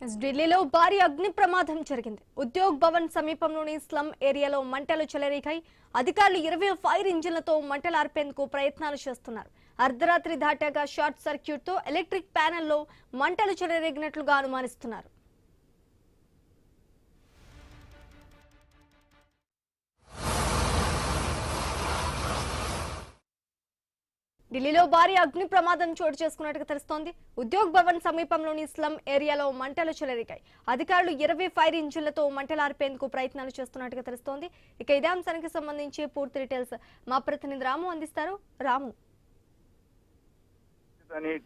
ఢిల్లీలో భారీ అగ్ని ప్రమాదం జరిగింది. ఉద్యోగ్ భవన్ సమీపంలోని స్లమ్ ఏరియాలో మంటలు చెలరేగాయి. అధికారులు 20 ఫైర్ ఇంజిన్లతో మంటలు ఆర్పేందుకు ప్రయత్నాలు చేస్తున్నారు. అర్ధరాత్రి దాటాక షార్ట్ సర్క్యూట్ తో ఎలక్ట్రిక్ ప్యానెల్లో మంటలు చెలరేగినట్లుగా అనుమానిస్తున్నారు. ఢిల్లీలో భారీ అగ్ని ప్రమాదం చోటు చేసుకున్నట్టుగా తెలుస్తోంది. ఉద్యోగ్ భవన్ సమీపంలోని స్లమ్ ఏరియాలో మంటలు చెలరేగాయి. అధికారులు 20 ఫైర్ ఇంజిన్లతో మంటలు ఆర్పేందుకు ప్రయత్నాలు చేస్తున్నట్టుగా తెలుస్తోంది. ఇక ఇదే అంశానికి సంబంధించి పూర్తి డీటెయిల్స్ మా ప్రతినిధి రాము అందిస్తారు. రాము,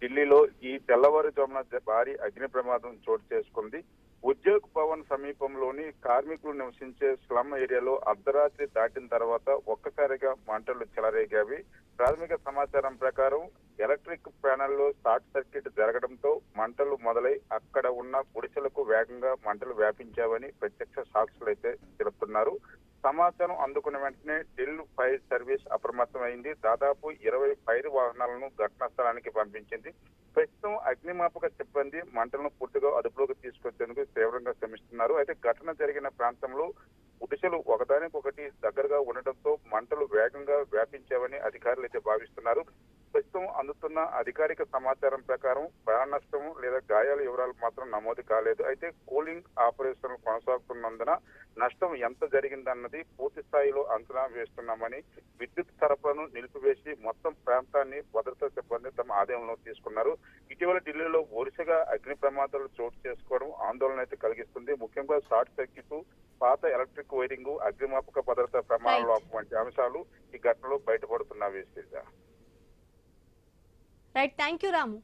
ఢిల్లీలో ఈ తెల్లవారుజామున భారీ అగ్ని ప్రమాదం చోటు చేసుకుంది. ఉద్యోగ్ భవన్ సమీపంలోని కార్మికులు నివసించే స్లమ్ ఏరియాలో అర్ధరాత్రి దాటిన తర్వాత ఒక్కసారిగా మంటలు చెలరేగావి. ప్రాథమిక సమాచారం ప్రకారం ఎలక్ట్రిక్ ప్యానెల్లో షార్ట్ సర్క్యూట్ జరగడంతో మంటలు మొదలై అక్కడ ఉన్న గుడిసెలకు వేగంగా మంటలు వ్యాపించావని ప్రత్యక్ష సాక్షులు అయితే తెలుపుతున్నారు. సమాచారం అందుకున్న వెంటనే ఢిల్లీ ఫైర్ సర్వీస్ అప్రమత్తమైంది. దాదాపు 20 ఫైర్ వాహనాలను ఘటనా స్థలానికి పంపించింది. ప్రస్తుతం అగ్నిమాపక సిబ్బంది మంటలను పూర్తిగా అదుపులోకి తీసుకొచ్చేందుకు తీవ్రంగా శ్రమిస్తున్నారు. అయితే ఘటన జరిగిన ప్రాంతంలో గుడిసెలు ఒకదానికొకటి దగ్గరగా ఉండటంతో మంటలు వేగంగా వ్యాపించావని అధికారులు అయితే భావిస్తున్నారు. ప్రస్తుతం అందుతున్న అధికారిక సమాచారం ప్రకారం ప్రాణ నష్టం లేదా గాయాల వివరాలు మాత్రం నమోదు కాలేదు. అయితే కూలింగ్ ఆపరేషన్లు కొనసాగుతున్నందున నష్టం ఎంత జరిగిందన్నది పూర్తి స్థాయిలో అంచనా వేస్తున్నామని, విద్యుత్ సరఫరాను నిలిపివేసి మొత్తం ప్రాంతాన్ని భద్రతా సిబ్బంది తమ ఆధీనంలో తీసుకున్నారు. ఇటీవల ఢిల్లీలో వరుసగా అగ్ని ప్రమాదాలు చోటు చేసుకోవడం ఆందోళన అయితే కలిగిస్తుంది. ముఖ్యంగా షార్ట్ సర్క్యూట్, పాత ఎలక్ట్రిక్ వైరింగ్, అగ్నిమాపక భద్రతా ప్రమాణాలు వంటి అంశాలు ఈ ఘటనలో బయటపడుతున్నవి. Right, thank you Ramu.